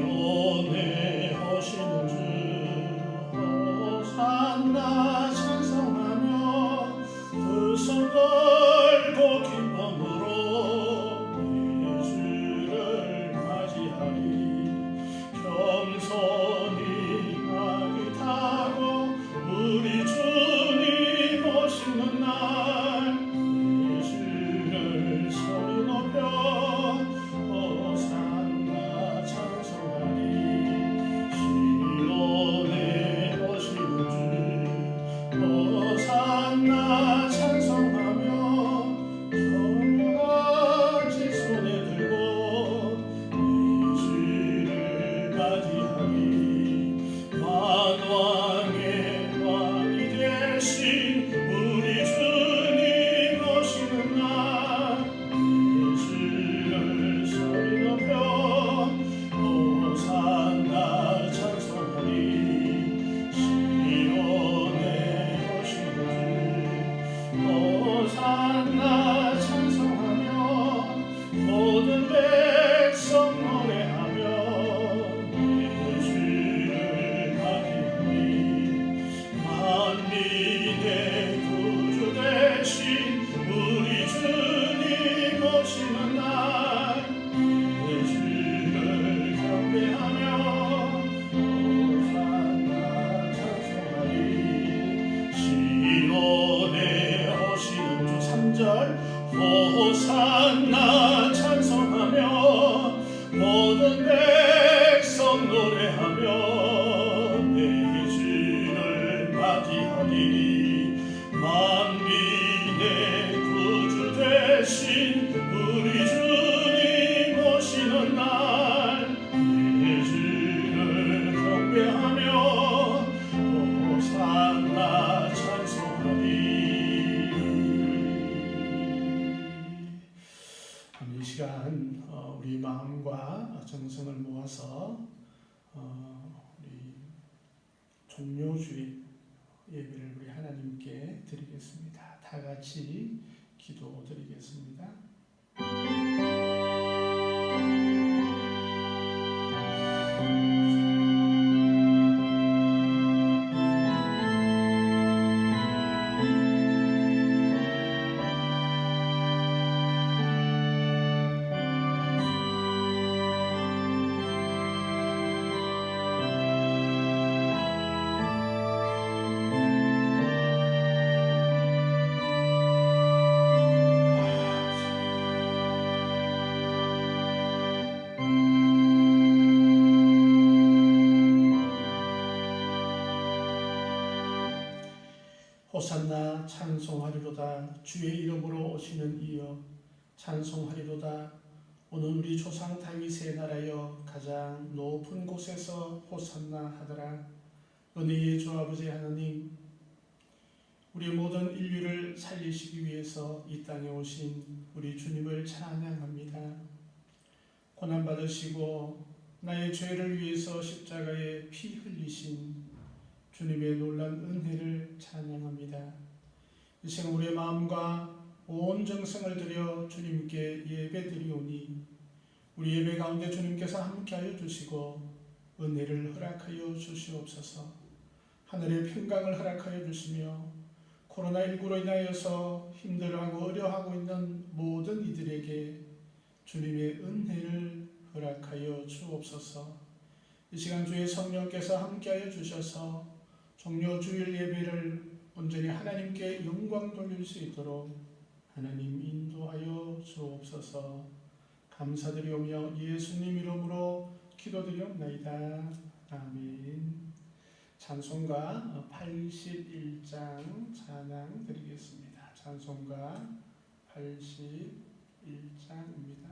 시온에 오시는 주 호산나 찬송하며 두 손 걸고 기쁨으로 예수를 맞이하리. 겸손히 나귀 타고 우리 주님 오시는 날 예수를 소리 높여 호산나 찬송하리. 시온에 오시는 주 호산나 찬송하며 종려같이 손에 들고 예수를 맞이하리. 만왕의 왕이 되신 우리 주님 오시는 날 예수를 소리 높여 호산나 찬송하리. 시온에 오시는 주 호산나 찬송하며 모든 백성 노래하며 예수를 맞이하리. 만민의 구주 되신 우리 주님 오시는 날 예수를 경배하며 호산나 찬송하리. 시온에 오시는 주 3절 호산나 찬송하며 모든 백성 노래하며 예수를 맞이하리. 만민의 구주 되신 우리 주님 오시는 날 예수를 경배하며 호산나 찬송하리. 이 시간 우리 마음과 정성을 모아서 우리 종료주일 예배를 우리 하나님께 드리겠습니다. 다 같이 기도드리겠습니다. 호산나 찬송하리로다. 주의 이름으로 오시는 이여 찬송하리로다. 오늘 우리 조상 다윗의 나라여 가장 높은 곳에서 호산나 하더라. 은혜의 주 아버지 하나님, 우리 모든 인류를 살리시기 위해서 이 땅에 오신 우리 주님을 찬양합니다. 고난받으시고 나의 죄를 위해서 십자가에 피 흘리신 주님의 놀란 은혜를 찬양합니다. 이 시간 우리의 마음과 온 정성을 들여 주님께 예배드리오니 우리 예배 가운데 주님께서 함께하여 주시고 은혜를 허락하여 주시옵소서. 하늘의 평강을 허락하여 주시며 코로나19로 인하여서 힘들어하고 어려워하고 있는 모든 이들에게 주님의 은혜를 허락하여 주옵소서. 이 시간 주의 성령께서 함께하여 주셔서 종료주일 예배를 온전히 하나님께 영광 돌릴 수 있도록 하나님 인도하여 주옵소서. 감사드리오며 예수님 이름으로 기도드리옵나이다. 아멘. 찬송가 81장 찬양 드리겠습니다. 찬송가 81장입니다.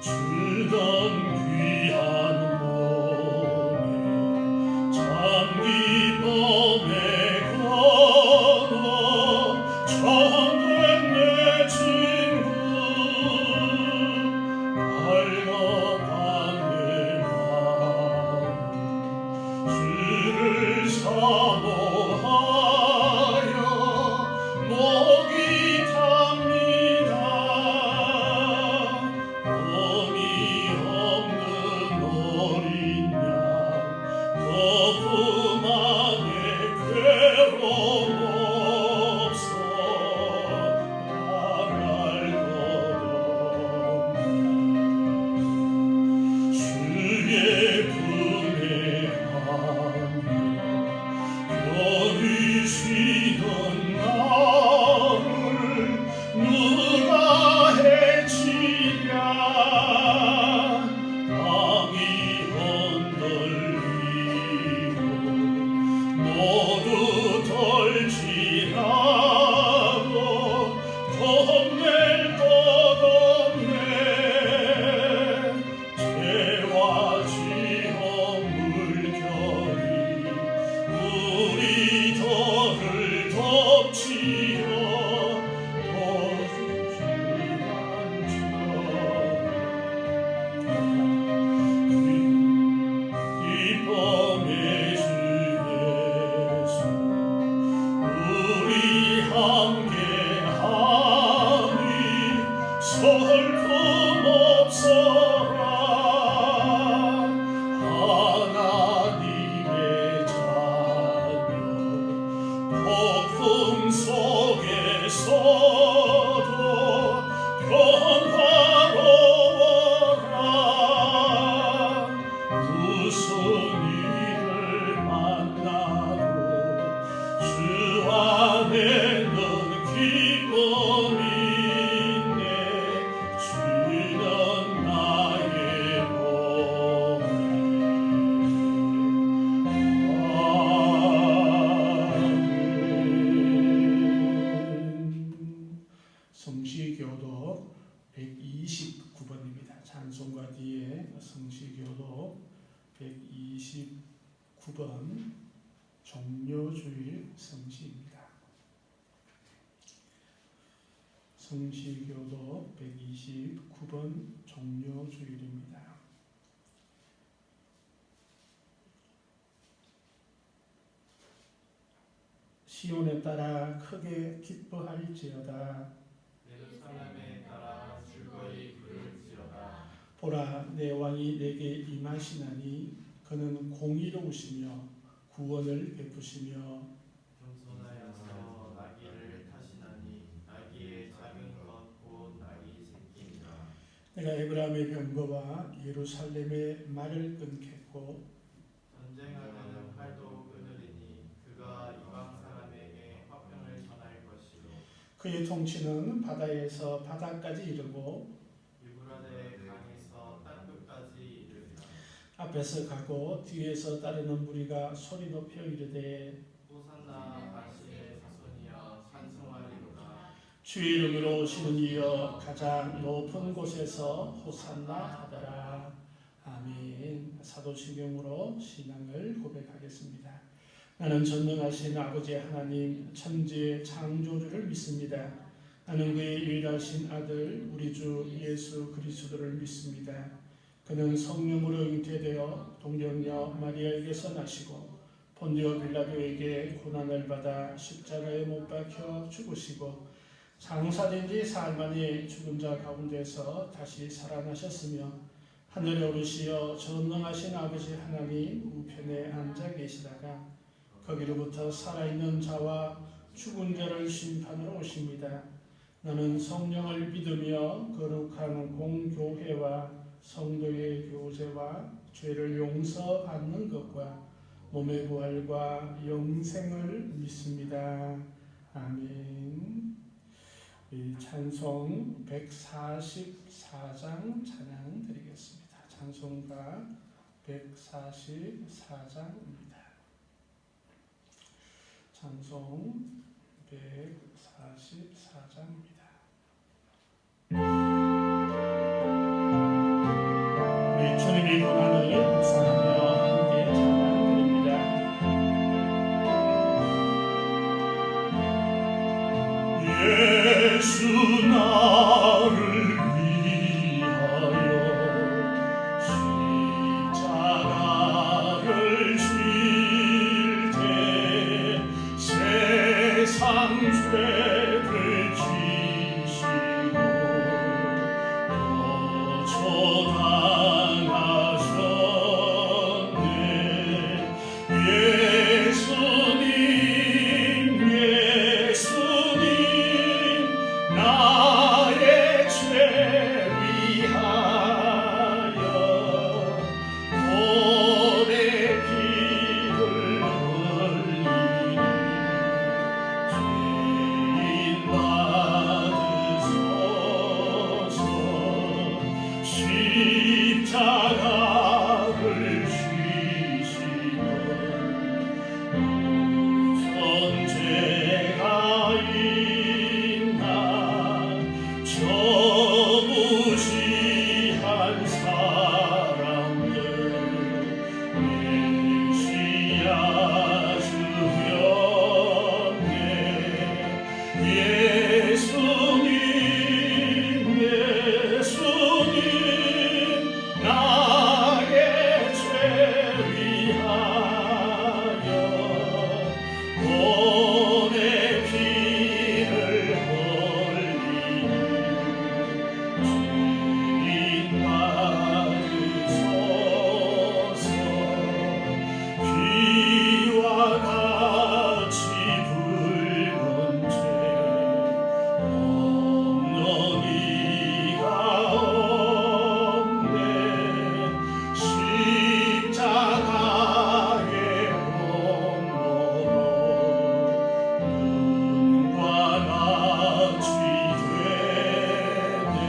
주던 귀한 몸에 참 기쁨의 건원 참된 내 친구 밝아간 내 땅이 흔들리고 모두 돌진하고 겁낼 것 없네. 죄와 지옥 물결이 우리 더를 덮치어 기쁨의 주 예수 우리 함께하니 슬픔 없어라. 하나님의 자녀 폭풍 속에서도 평화로워라. 무슨 일을 만나도 주 안에는 기쁨이 있네. 주는 나의 보배. 성시교도 129번입니다. 찬송가 뒤에 성시교도 129번 종료주일 성시입니다. 성시교도 129번 종료주일입니다. 시온에 따라 크게 기뻐할지어다. 예루살렘에 따라 즐거이 부를지어다. 보라, 내 왕이 내게 임하시나니 그는 공의로우시며 구원을 베푸시며 겸손하여서 나귀를 타시나니 나귀의 작은 것 곧 나귀 새끼니라. 내가 에브라임의 병거와 예루살렘의 말을 끊겠고 전쟁하는 팔도 끊으리니 그가 이방 사람에게 화평을 전할 것이요 그의 통치는 바다에서 바다까지 이르고 유브라데 강에서 땅 끝까지 이르리라. 앞에서 가고 뒤에서 따르는 무리가 소리 높여 이르되 호산나 다시의 자손이여 찬송하리로다. 주의 이름으로 오시는 이여 가장 높은 곳에서 호산나 하더라. 아멘. 사도신경으로 신앙을 고백하겠습니다. 나는 전능하신 아버지 하나님 천지의 창조주를 믿습니다. 나는 그의 유일하신 아들 우리 주 예수 그리스도를 믿습니다. 그는 성령으로 잉태되어 동정녀 마리아에게서 나시고 본디오 빌라도에게 고난을 받아 십자가에 못 박혀 죽으시고 장사된 지 사흘 만에 죽은 자 가운데서 다시 살아나셨으며 하늘에 오르시어 전능하신 아버지 하나님 우편에 앉아 계시다가 거기로부터 살아있는 자와 죽은 자를 심판으로 오십니다. 나는 성령을 믿으며 거룩한 공교회와 성도의 교제와 죄를 용서받는 것과 몸의 부활과 영생을 믿습니다. 아멘. 찬송 144장 찬양 드리겠습니다. 찬송가 144장입니다. 찬송 144장입니다. 우리 주님의 고난을 묵상하며 함께 찬양 드립니다. 예수 나를 위하여 십자가를 질 때 세상 죄를 지시고 거처당하셨네. 십자가를 지시고 무슨 죄가 있나 저 무시한 사람들 메시아 주였네. 예수님 나의 죄 위하여 몸에 피를 흘리니 죄인 받으소서. 비와 같이 붉은 죄 없느니가 없네. 십자가의 공로로 눈과 같이 되네.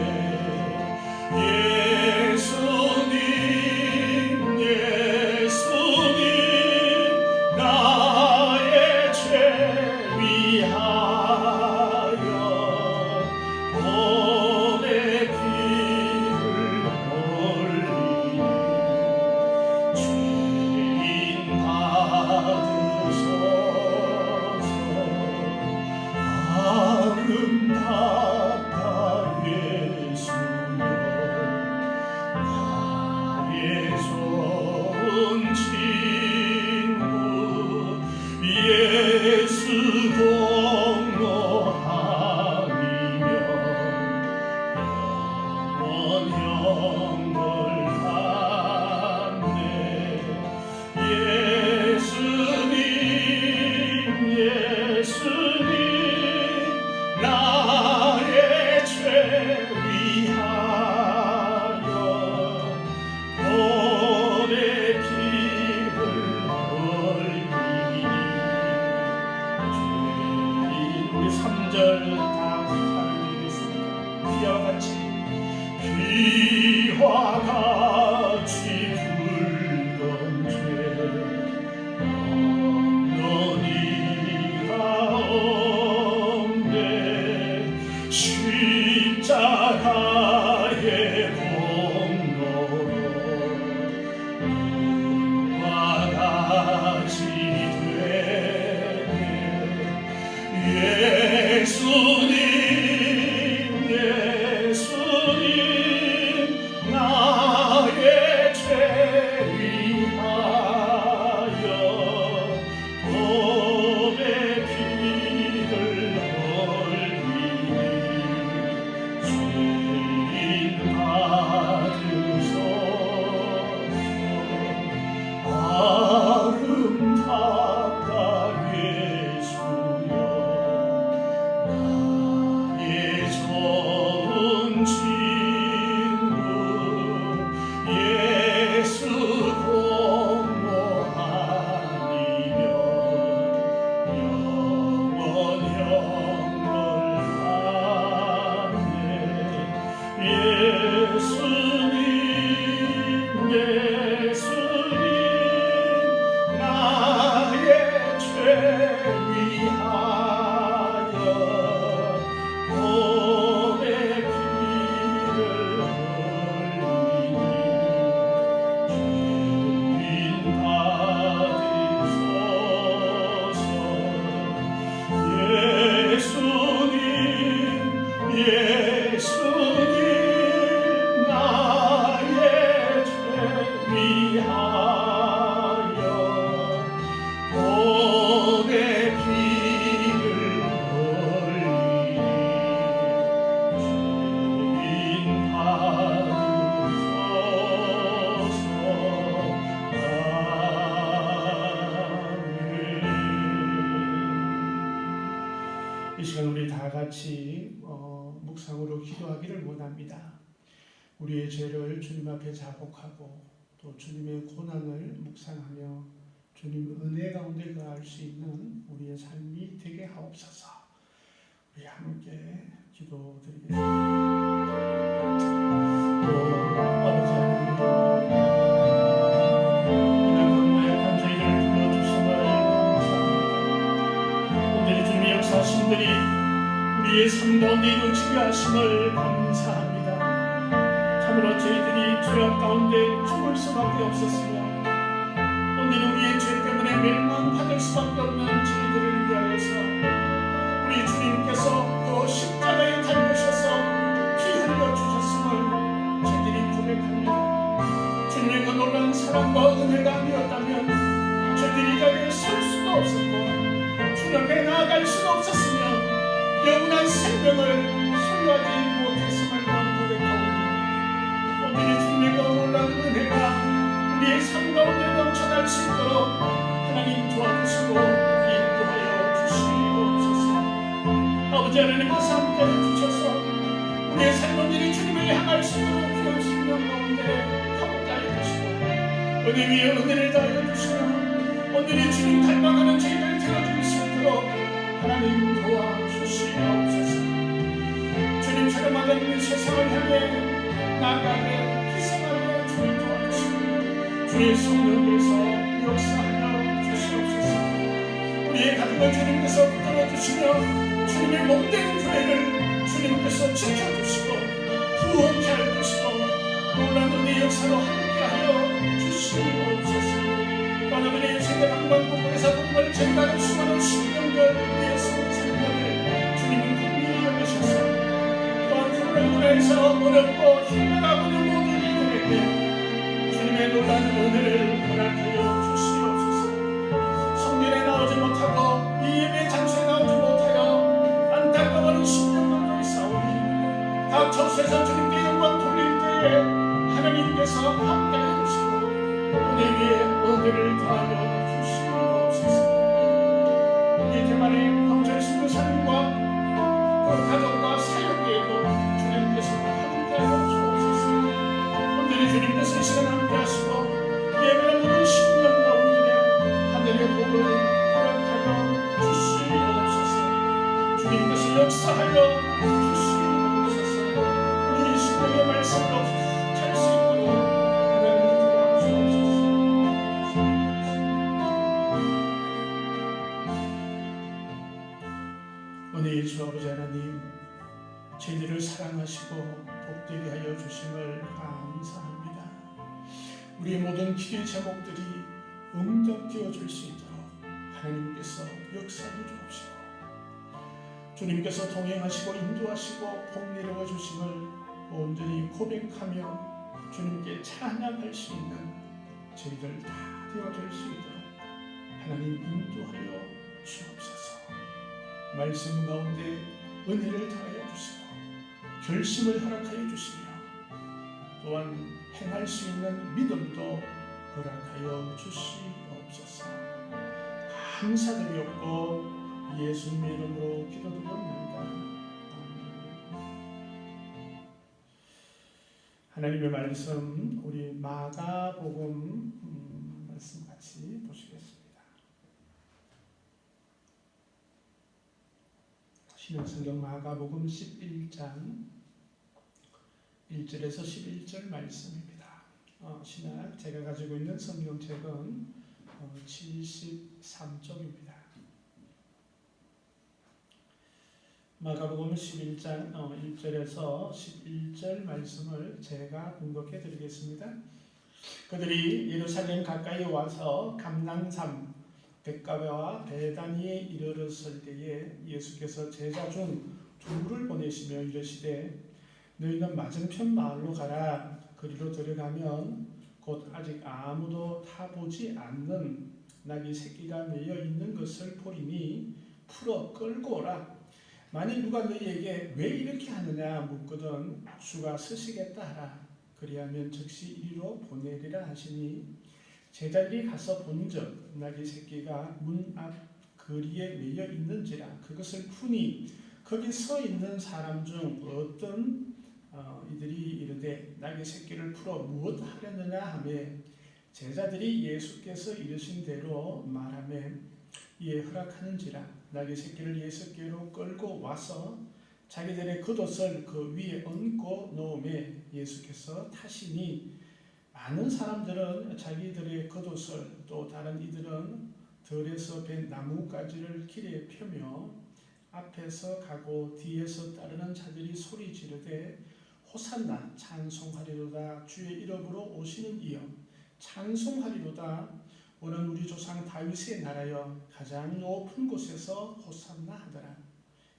예수님 나의 죄 위하여 몸에 피를 흘리니 죄인 받으소서. 아름답다 예수여 나의 좋은 친구. 예수 공로하니며 영원 갖네. 예수님 나의 죄 위하여 몸에 피를 흘리니 우리 3절 다 찬양드리겠습니다. 비와 같이 붉은 죄 없느니가 없네. 십자가의 공로로 눈과 같이 되네. 예수님 나의 죄 위하여 몸에 피를 흘리니 죄인 받으소서. 아름답다 예수여 나의 좋은 친구. 예수 공로하니며 영원 갖네. 예수님 나의 죄 위하여 몸에 피를 흘리니 죄인 받으소서. 예수님 나의 죄 위하여 몸에 피를 흘리니 죄인 받으소서. 아멘. 이 시간 우리 다 같이 묵상으로 기도하기를 원합니다. 우리의 죄를 주님 앞에 자복하고 또 주님의 고난을 묵상하며 주님 은혜 가운데 거할 수 있는 우리의 삶이 되게 하옵소서. 우리 함께 기도드리겠습니다. 일이 이루어지게 하심을 감사합니다. 참으로 저희들이 죄악 가운데 죽을 수밖에 없었으며 오늘은 우리의 죄 때문에 멸망받을 수밖에 없는 저희들을 위하여서 우리 주님께서 그 십자가에 달리셔서 피 흘려 주셨음을 저희들이 고백합니다. 주님의 그 놀라운 사랑과 은혜가 아니었다면 저희들이 이 자리에 설 수도 없었고 주님 앞에 나아갈 수도 없었으며 영원한 생명을 소유하지 못했음을 고백하오니 오늘 주님의 그 놀라운 은혜가 우리의 삶 가운데 넘쳐날 수 있도록 하나님 도와주시고 인도하여 주시옵소서. 아버지 하나님 그 함께해 주셔서 우리의 삶은 일이 주님을 향할 수 있도록 귀한 생명 가운데 함께해 주시고 은혜 위에 은혜를 더하여 주시며 오늘이 주님 닮아가는 저희들 되어줄 수 있도록 하나님 도와주시옵소서. 주님처럼 하나님의 세상을 향해 나아가게 희생하며 주님 도와주시고 주의 성령께서 역사하여 주시옵소서. 우리의 가족을 주님께서 붙들어주시며 주님의 몸된 교회를 주님께서 지켜주시고 구원케 하시고 놀라운 은혜의 역사로 함께하여 주시옵소서. 하나님의 세계 방방곡곡에서 정말 전가는 수많은 신령들 위해서 생명을 주님은 국민을 하셔서 또한 그런 문화에서 어렵고 힘들어하고 있는 모든 이들에게 주님의 놀라운 은혜를 허락하여 주시옵소서. 성전에 나오지 못하고 이 예배 장소에 나오지 못하여 안타까워하는 신령들도 있사오니 각 처소에서 주님께 영광 돌릴 때에 하나님께서 함께해 주시고 은혜 위에 은혜를 더하여 주시옵소서. 이 대만의 검찰 신도사님과 그 가족과 사역에도 주님께서 함께하여 주옵소서. 오늘의 주님께서 이 시간 함께하시고 예배의 모든 신령 가운데 하늘의 복을 허락하여 주시옵소서. 주님께서 역사하여 주시옵소서. 우리 신령의 말씀으로 잘 수 있도록 하나님 도와주옵소서. 은혜의 주 아버지 하나님, 저희들을 사랑하시고 복되게 하여 주심을 감사합니다. 우리의 모든 기도의 제목들이 응답되어질 수 있도록 하나님께서 역사해 주옵시고 주님께서 동행하시고 인도하시고 복내려와 주심을 온전히 고백하며 주님께 찬양할 수 있는 저희들 다 되어질 수 있도록 하나님 인도하여 주옵소서. 말씀 가운데 은혜를 더하여 주시고 결심을 허락하여 주시며 또한 행할 수 있는 믿음도 허락하여 주시옵소서. 감사드리옵고 예수님의 이름으로 기도드립니다. 아멘. 하나님의 말씀 우리 마가복음 말씀 같이 보시겠습니다. 신약성경 마가복음 11장 1절에서 11절 말씀입니다. 신약 제가 가지고 있는 성경책은 73쪽입니다. 마가복음 11장 1절에서 11절 말씀을 제가 공독해 드리겠습니다. 그들이 예루살렘 가까이 와서 감난산 벳가베와 베다니에 이르렀을 때에 예수께서 제자 중 둘을 보내시며 이르시되 너희는 맞은편 마을로 가라. 그리로 들어가면 곧 아직 아무도 타보지 않는 나귀 새끼가 매여 있는 것을 보리니 풀어 끌고 오라. 만일 누가 너희에게 왜 이렇게 하느냐 묻거든 주가 쓰시겠다 하라. 그리하면 즉시 이리로 보내리라 하시니 제자들이 가서 본즉 나귀 새끼가 문 앞 거리에 매여 있는지라. 그것을 푸니 거기 서 있는 사람 중 어떤 이들이 이르되 나귀 새끼를 풀어 무엇 하려느냐 하매 제자들이 예수께서 이르신 대로 말하며 이에 허락하는지라. 나귀 새끼를 예수께로 끌고 와서 자기들의 겉옷을 그 위에 얹고 놓음에 예수께서 타시니 많은 사람들은 자기들의 겉옷을 또 다른 이들은 들에서 벤 나뭇가지를 길에 펴며 앞에서 가고 뒤에서 따르는 자들이 소리 지르되 호산나 찬송하리로다. 주의 이름으로 오시는 이여 찬송하리로다. 오는 우리 조상 다윗의 나라여 가장 높은 곳에서 호산나 하더라.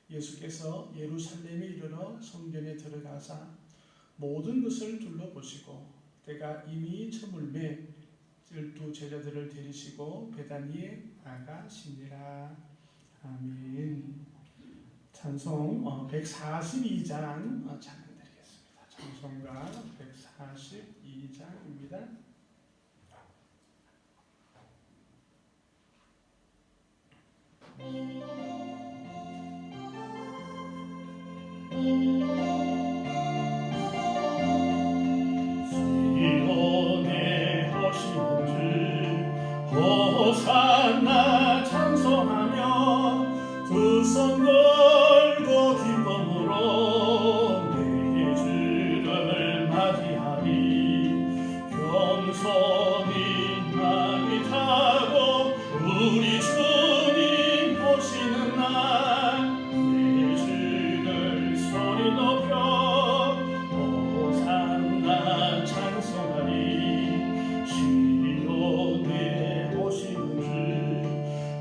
예수께서 예루살렘에 이르러 성전에 들어가사 모든 것을 둘러보시고 때가 이미 저물매 12 제자들을 데리시고 베다니에 나가시니라. 아멘. 찬송 142장 찬양드리겠습니다. 찬송가 142장입니다. 시온에 오시는 주 호산나 찬송하며 두 손 걸고 기쁨으로 내 주를 맞이하리. 겸손히 마음이 타고 우리 주님 오시는 날 내 주를 소리 높여 호산나 찬송하리. 시온에 오시는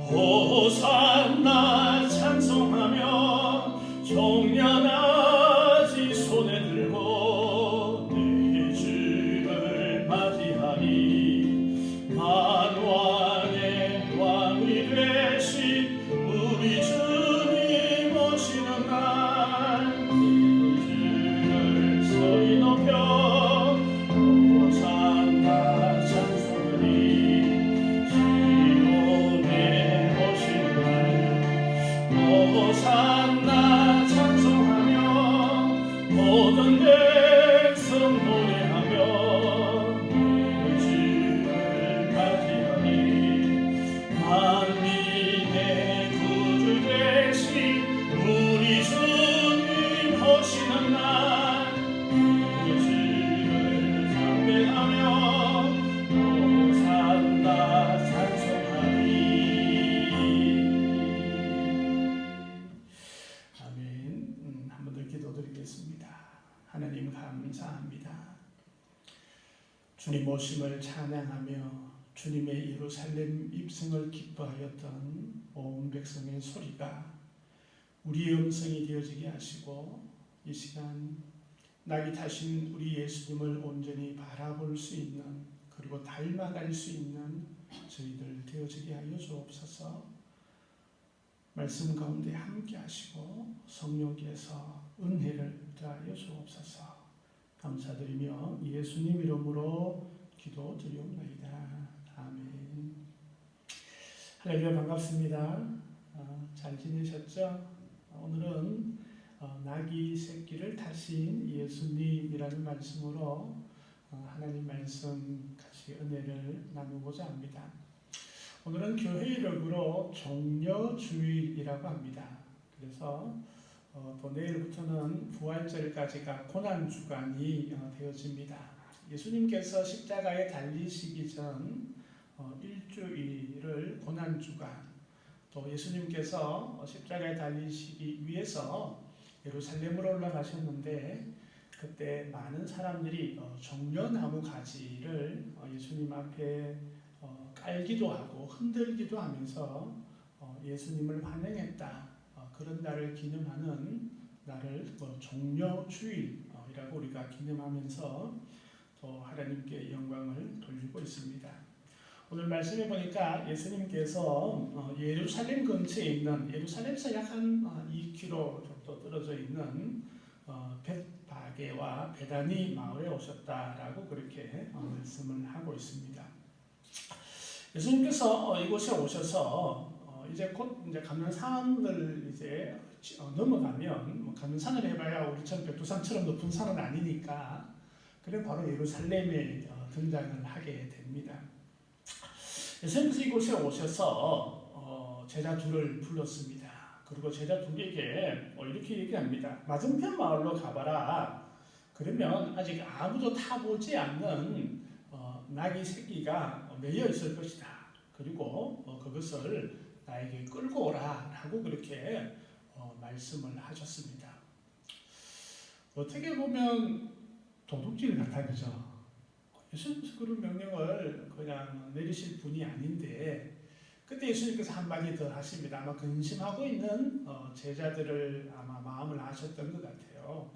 주 호산나 찬송하며 종려나지 손에 들고 내 주를 맞이하리. 만왕의 왕이 되신 우리 주님 오시는 날 내 주를 소리 높여 호산나 찬송하리. 시온에 오시는 날 호산나 찬송하며 모든 백성 노래하며 내 주를 맞이하리. 만민의 구주 되신 우리 주님 오시는 날 내 주를 찬양하며 호산나 찬송하리. 아멘. 한 번 더 기도드리겠습니다. 하나님 감사합니다. 주님 오심을 찬양하며 주님의 예루살렘 입성을 기뻐하였던 온 백성의 소리가 우리의 음성이 되어지게 하시고 이 시간 낙이 타신 우리 예수님을 온전히 바라볼 수 있는 그리고 닮아갈 수 있는 저희들 되어지게 하여 주옵소서. 말씀 가운데 함께 하시고 성령께서 은혜를 더하여 주옵소서. 감사드리며 예수님 이름으로 기도드리옵나이다. 아멘. 할렐루야. 반갑습니다. 잘 지내셨죠? 오늘은 나귀 새끼를 타신 예수님이라는 말씀으로 하나님 말씀 같이 은혜를 나누고자 합니다. 오늘은 교회 이름으로 종려주일이라고 합니다. 그래서 또 내일부터는 부활절까지가 고난주간이 되어집니다. 예수님께서 십자가에 달리시기 전 일주일을 고난주간, 또 예수님께서 십자가에 달리시기 위해서 예루살렘으로 올라가셨는데 그때 많은 사람들이 종려나무 가지를 예수님 앞에 깔기도 하고 흔들기도 하면서 예수님을 환영했다. 그런 날을 기념하는 날을 종려주일이라고 우리가 기념하면서 또 하나님께 영광을 돌리고 있습니다. 오늘 말씀해 보니까 예수님께서 예루살렘 근처에 있는, 예루살렘에서 약 한 2km 정도 떨어져 있는 벳바게와 베다니 마을에 오셨다라고 그렇게 말씀을 하고 있습니다. 예수님께서 이곳에 오셔서 이제 곧 이제 감난산을 이제 넘어가면 감난산을 해봐야 우리처럼 백두산처럼 높은 산은 아니니까 그래 바로 예루살렘에 등장을 하게 됩니다. 예수님께서 이곳에 오셔서 제자 둘을 불렀습니다. 그리고 제자 둘에게 이렇게 얘기합니다. 맞은편 마을로 가봐라. 그러면 아직 아무도 타보지 않는 나귀 새끼가 매여 있을 것이다. 그리고 그것을 나에게 끌고 오라 라고 그렇게 말씀을 하셨습니다. 어떻게 보면 도둑질 같아, 그죠? 예수님께서 그런 명령을 그냥 내리실 분이 아닌데, 그때 예수님께서 한마디 더 하십니다. 아마 근심하고 있는 제자들을 아마 마음을 아셨던 것 같아요.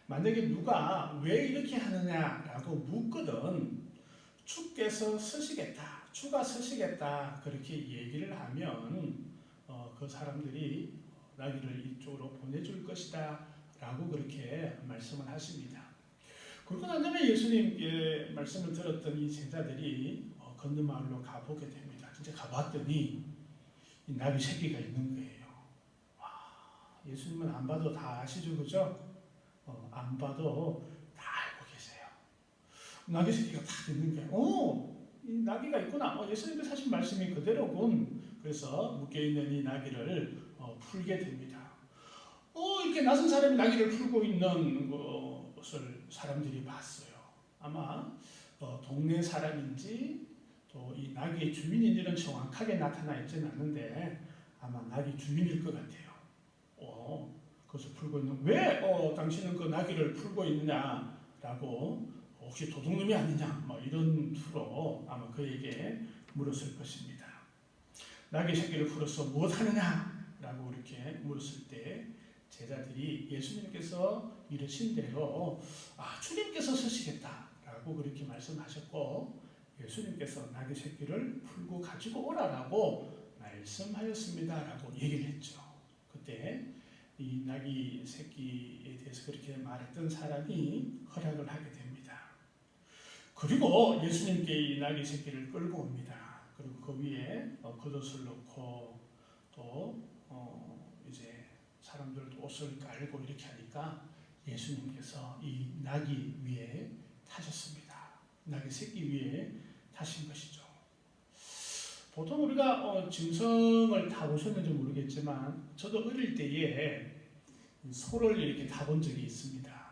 만약에 누가 왜 이렇게 하느냐라고 묻거든, 주께서 서시겠다, 주가 서시겠다 그렇게 얘기를 하면 그 사람들이 나귀를 이쪽으로 보내줄 것이다 라고 그렇게 말씀을 하십니다. 그러고 난 다음에 예수님께 말씀을 들었던 이 제자들이 건너마을로 가보게 됩니다. 진짜 가봤더니 이 나귀 새끼가 있는 거예요. 와, 예수님은 안 봐도 다 아시죠, 그죠? 안 봐도 다 알고 계세요. 나귀 새끼가 다 있는 거예요. 이 나귀가 있구나. 예수님께서 하신 말씀이 그대로군. 그래서 묶여있는 이 나귀를 풀게 됩니다. 이렇게 낯선 사람이 나귀를 풀고 있는 것을 사람들이 봤어요. 아마 동네 사람인지 또 이 나귀의 주민인지는 정확하게 나타나 있지는 않는데 아마 나귀 주민일 것 같아요. 그것을 풀고 있는, 왜 당신은 그 나귀를 풀고 있느냐라고, 혹시 도둑놈이 아니냐 이런 투로 아마 그에게 물었을 것입니다. 나귀 새끼를 풀어서 무엇하느냐라고 이렇게 물었을 때 제자들이 예수님께서 이르신 대로 주님께서 서시겠다라고 그렇게 말씀하셨고, 예수님께서 나귀 새끼를 풀고 가지고 오라라고 말씀하였습니다라고 얘기를 했죠. 그때 이 나귀 새끼에 대해서 그렇게 말했던 사람이 허락을 하게 됩니다. 그리고 예수님께 이 나귀 새끼를 끌고 옵니다. 그리고 그 위에 겉옷을 넣고 또 이제 사람들도 옷을 깔고 이렇게 하니까 예수님께서 이 나귀 위에 타셨습니다. 나귀 새끼 위에 타신 것이죠. 보통 우리가 짐승을 타보셨는지 모르겠지만 저도 어릴 때에 소를 이렇게 타본 적이 있습니다.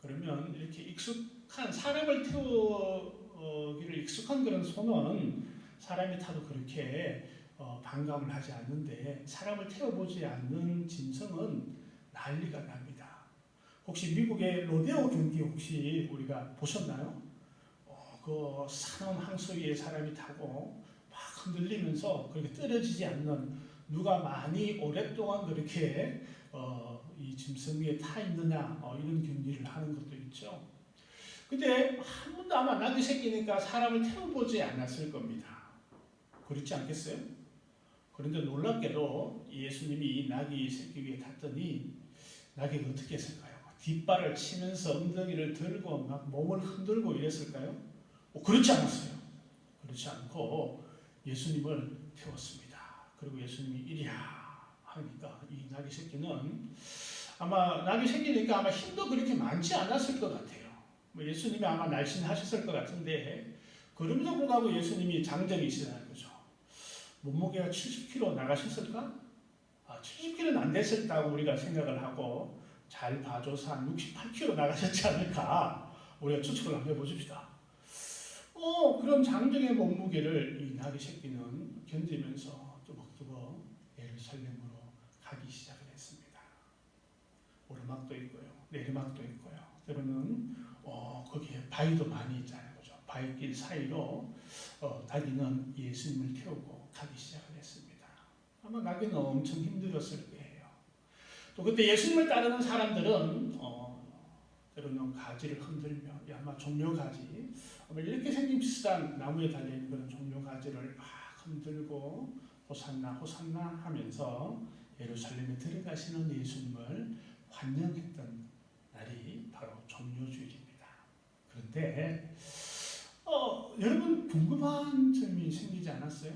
그러면 이렇게 익숙한, 사람을 태우기를 익숙한 그런 소는 사람이 타도 그렇게 반감을 하지 않는데, 사람을 태워보지 않는 짐승은 난리가 납니다. 혹시 미국의 로데오 경기 혹시 우리가 보셨나요? 그 산원 항소 위에 사람이 타고 막 흔들리면서 그렇게 떨어지지 않는, 누가 많이 오랫동안 그렇게 이 짐승 위에 타 있느냐 이런 경기를 하는 것도 있죠. 근데 한 번도 아마 나귀 새끼니까 사람을 태워보지 않았을 겁니다. 그렇지 않겠어요? 그런데 놀랍게도 예수님이 이 나귀 새끼 위에 탔더니 나귀가 어떻게 했을까요? 뒷발을 치면서 엉덩이를 들고 막 몸을 흔들고 이랬을까요? 그렇지 않았어요. 그렇지 않고 예수님을 태웠습니다. 그리고 예수님이 이리야 하니까 이 나귀 새끼는, 아마 나귀 새끼니까 아마 힘도 그렇게 많지 않았을 것 같아요. 예수님이 아마 날씬하셨을 것 같은데, 그럼에도 불구하고 예수님이 장정이시라는 거죠. 몸무게가 70kg 나가셨을까? 70kg는 안 됐었다고 우리가 생각을 하고, 잘 봐줘서 한 68kg 나가셨지 않을까 우리가 추측을 한번 해보십시다. 그런 장정의 몸무게를 이 나귀 새끼는 견디면서 뚜벅뚜벅 예루살렘으로 가기 시작을 했습니다. 오르막도 있고요, 내리막도 있고요. 때로는 거기에 바위도 많이 있잖아요, 그죠? 바위길 사이로 나귀는 예수님을 태우고 가기 시작을 했습니다. 아마 나귀는 엄청 힘들었을 거예요. 또 그때 예수님을 따르는 사람들은 때로는 가지를 흔들며, 아마 종려가지, 이렇게 생긴 비슷한 나무에 달려있는 그런 종려가지를 막 흔들고 호산나 호산나 하면서 예루살렘에 들어가시는 예수님을 환영했던 날이 바로 종려주일입니다. 그런데 여러분 궁금한 점이 생기지 않았어요?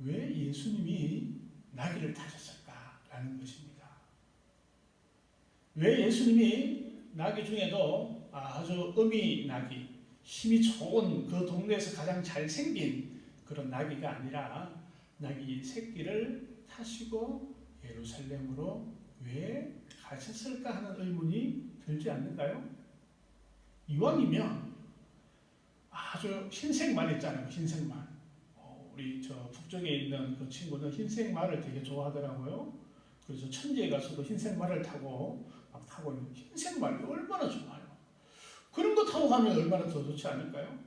왜 예수님이 나귀를 타셨을까라는 것입니다. 왜 예수님이 나귀 중에도 아주 어미 나귀, 힘이 좋은 그 동네에서 가장 잘생긴 그런 나귀가 아니라 나귀 새끼를 타시고 예루살렘으로 왜 가셨을까 하는 의문이 들지 않는가요? 이왕이면 아주 흰색 말 있잖아요. 흰색 말. 우리 저 북쪽에 있는 그 친구는 흰색 말을 되게 좋아하더라고요. 그래서 천지에 가서도 흰색 말을 타고 막 타고 있는 흰색 말이 얼마나 좋아요. 그런 거 타고 가면 얼마나 더 좋지 않을까요?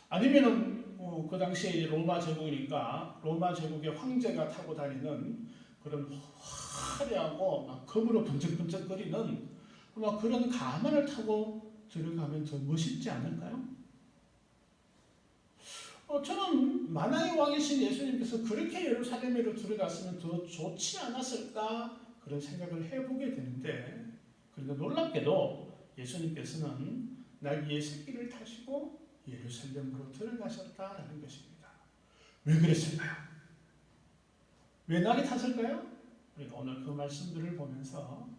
아니면은 그 당시에 로마 제국이니까 로마 제국의 황제가 타고 다니는 그런 화려하고 막 검으로 번쩍번쩍거리는 막 그런 가만을 타고 들어가면 더 멋있지 않을까요? 저는 만왕의 왕이신 예수님께서 그렇게 예루살렘으로 들어갔으면 더 좋지 않았을까 그런 생각을 해보게 되는데, 그런데 놀랍게도 예수님께서는 나귀의 새끼를 타시고 예루살렘으로 들어가셨다라는 것입니다. 왜 그랬을까요? 왜 나귀 탔을까요? 우리가 오늘 그 말씀들을 보면서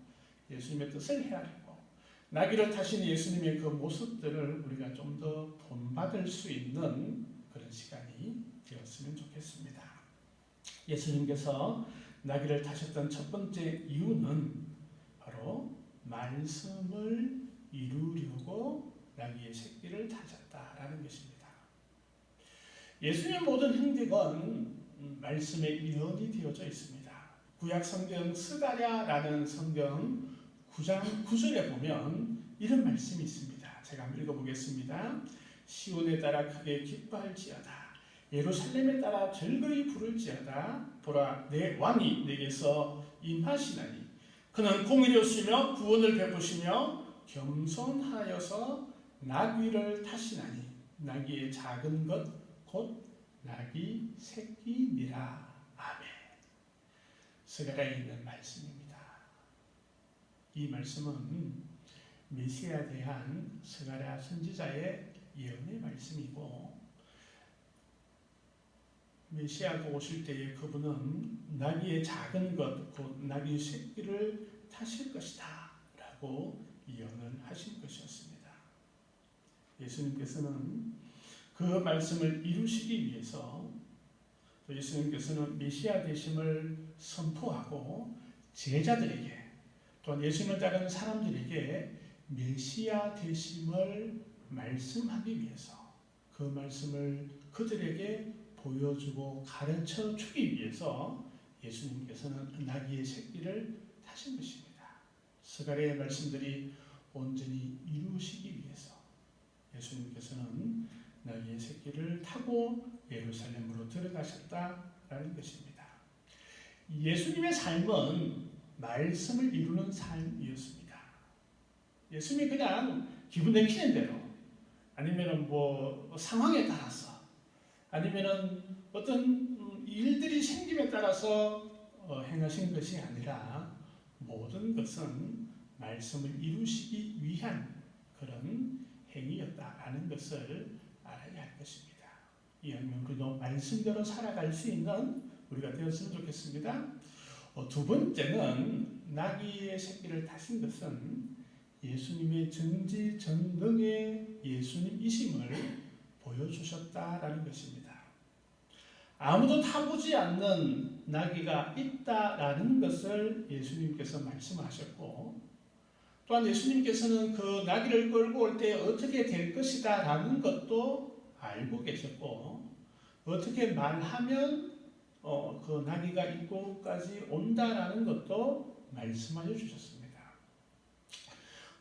예수님의 뜻을 헤아리고 나귀를 타신 예수님의 그 모습들을 우리가 좀 더 본받을 수 있는 그런 시간이 되었으면 좋겠습니다. 예수님께서 나귀를 타셨던 첫 번째 이유는 바로 말씀을 이루려고 나귀의 새끼를 타셨다라는 것입니다. 예수님의 모든 행적은 말씀의 일원이 되어져 있습니다. 구약 성경 스가랴라는 성경 9장 9절에 보면 이런 말씀이 있습니다. 제가 한번 읽어보겠습니다. 시온에 따라 크게 기뻐할지어다. 예루살렘에 따라 즐거이 부를지어다. 보라, 내 왕이 내게서 임하시나니 그는 공의로우시며 구원을 베푸시며 겸손하여서 나귀를 타시나니 나귀의 작은 것 곧 나귀 새끼니라. 아멘. 스가랴에 있는 말씀입니다. 이 말씀은 메시아에 대한 스가랴 선지자의 예언의 말씀이고, 메시아가 오실 때에 그분은 나귀의 작은 것, 곧 나귀 새끼를 타실 것이다 라고 예언을 하신 것이었습니다. 예수님께서는 그 말씀을 이루시기 위해서 예수님께서는 메시아 되심을 선포하고 제자들에게 또한 예수님을 따르는 사람들에게 메시아 되심을 말씀하기 위해서 그 말씀을 그들에게 보여주고 가르쳐 주기 위해서 예수님께서는 나귀의 새끼를 타신 것입니다. 스가랴의 말씀들이 온전히 이루시기 위해서 예수님께서는 나귀의 새끼를 타고 예루살렘으로 들어가셨다라는 것입니다. 예수님의 삶은 말씀을 이루는 삶이었습니다. 예수님이 그냥 기분 내키는 대로 아니면 뭐 상황에 따라서 아니면 어떤 일들이 생김에 따라서 행하신 것이 아니라 모든 것은 말씀을 이루시기 위한 그런 행위였다라는 것을 알아야 할 것입니다. 이왕이면 우리도 말씀대로 살아갈 수 있는 우리가 되었으면 좋겠습니다. 두 번째는 나귀의 새끼를 타신 것은 예수님의 전지전능의 예수님이심을 보여주셨다라는 것입니다. 아무도 타보지 않는 나귀가 있다라는 것을 예수님께서 말씀하셨고, 또한 예수님께서는 그 나귀를 끌고 올 때 어떻게 될 것이다 라는 것도 알고 계셨고, 어떻게 말하면 그 나귀가 이곳까지 온다라는 것도 말씀하여 주셨습니다.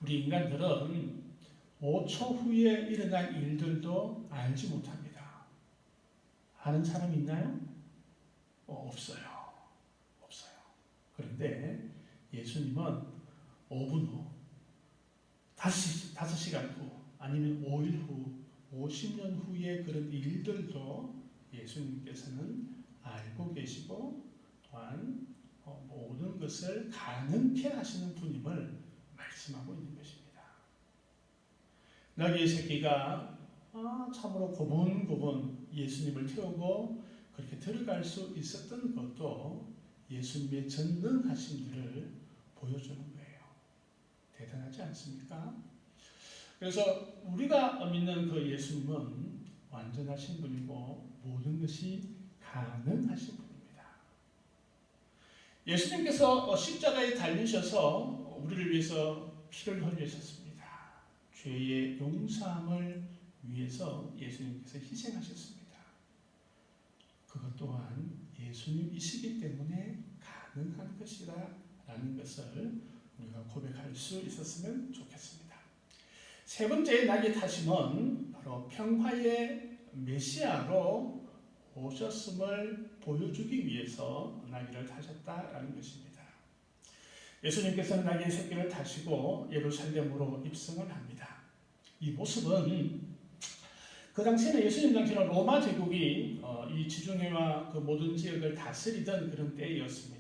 우리 인간들은 5초 후에 일어날 일들도 알지 못합니다. 아는 사람 있나요? 없어요. 그런데 예수님은 5분 후, 5시간 후, 아니면 5일 후, 50년 후의 그런 일들도 예수님께서는 알고 계시고 또한 모든 것을 가능케 하시는 분임을 말씀하고 있는 것입니다. 나귀의 새끼가 참으로 고분고분 예수님을 태우고 그렇게 들어갈 수 있었던 것도 예수님의 전능하심들을 보여주는 거예요. 대단하지 않습니까? 그래서 우리가 믿는 그 예수님은 완전하신 분이고 모든 것이 가능하신 분입니다. 예수님께서 십자가에 달리셔서 우리를 위해서 피를 흘리셨습니다. 죄의 용서함을 위해서 예수님께서 희생하셨습니다. 그것 또한 예수님이시기 때문에 가능한 것이다라는 것을 우리가 고백할 수 있었으면 좋겠습니다. 세 번째 낙의 타심은 바로 평화의 메시아로 오셨음을 보여주기 위해서 나귀를 타셨다라는 것입니다. 예수님께서는 나귀의 새끼를 타시고 예루살렘으로 입성을 합니다. 이 모습은 그 당시에는 예수님 당시에는 로마 제국이 이 지중해와 그 모든 지역을 다스리던 그런 때였습니다.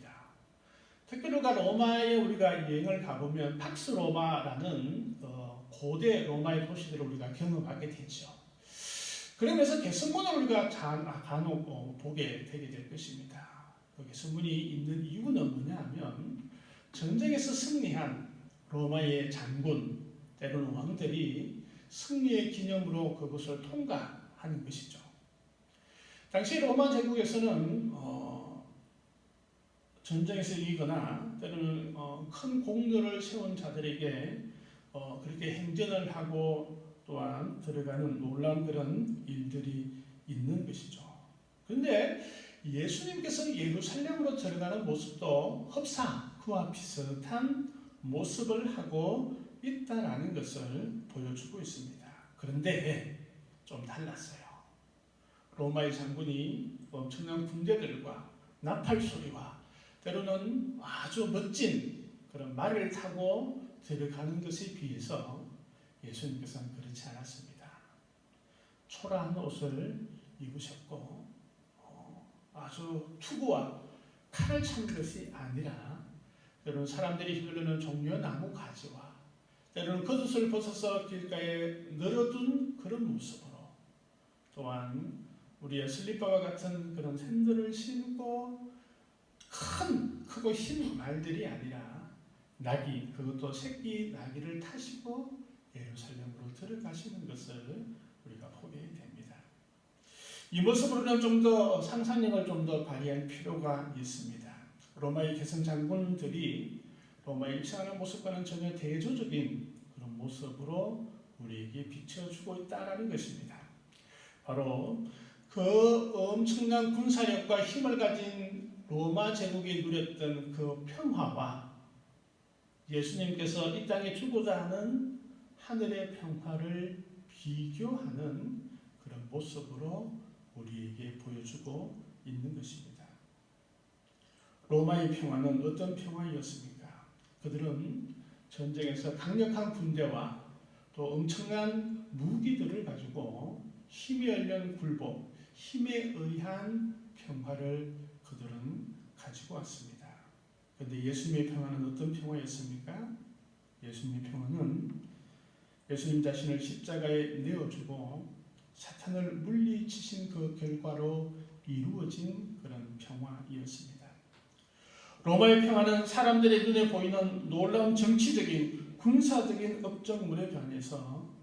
특별히 로마에 우리가 여행을 가보면 팍스 로마라는 고대 로마의 도시들을 우리가 경험하게 되죠. 그러면서 개선문을 우리가 간혹 보게 되게 될 것입니다. 그 개선문이 있는 이유는 뭐냐면 전쟁에서 승리한 로마의 장군 때로는 왕들이 승리의 기념으로 그것을 통과하는 것이죠. 당시 로마 제국에서는 전쟁에서 이기거나 때로는 큰 공로를 세운 자들에게 그렇게 행전을 하고 또한 들어가는 놀라운 그런 일들이 있는 것이죠. 그런데 예수님께서 예루살렘으로 들어가는 모습도 흡사 그와 비슷한 모습을 하고 있다라는 것을 보여주고 있습니다. 그런데 좀 달랐어요. 로마의 장군이 엄청난 군대들과 나팔 소리와 때로는 아주 멋진 그런 말을 타고 들어가는 것에 비해서 예수님께서는 그렇지 않았습니다. 초라한 옷을 입으셨고 아주 투구와 칼을 찬 것이 아니라 때로는 사람들이 흐르는 종려 나무 가지와 때로는 겉옷을 벗어서 길가에 널어둔 그런 모습으로 또한 우리의 슬리퍼와 같은 그런 샌들을 신고 크고 흰 말들이 아니라 나귀, 그것도 새끼 나귀를 타시고 예루살렘으로 들어가시는 것을 우리가 보게 됩니다. 이 모습으로는 좀 더 상상력을 좀 더 발휘할 필요가 있습니다. 로마의 개성 장군들이 로마에 입성하는 모습과는 전혀 대조적인 그런 모습으로 우리에게 비춰주고 있다는 것입니다. 바로 그 엄청난 군사력과 힘을 가진 로마 제국이 누렸던 그 평화와 예수님께서 이 땅에 주고자 하는 하늘의 평화를 비교하는 그런 모습으로 우리에게 보여주고 있는 것입니다. 로마의 평화는 어떤 평화였습니까? 그들은 전쟁에서 강력한 군대와 또 엄청난 무기들을 가지고 힘이 열린 굴복, 힘에 의한 평화를 그들은 가지고 왔습니다. 그런데 예수님의 평화는 어떤 평화였습니까? 예수님의 평화는 예수님 자신을 십자가에 내어주고 사탄을 물리치신 그 결과로 이루어진 그런 평화이었습니다. 로마의 평화는 사람들의 눈에 보이는 놀라운 정치적인 군사적인 업적물에 반해서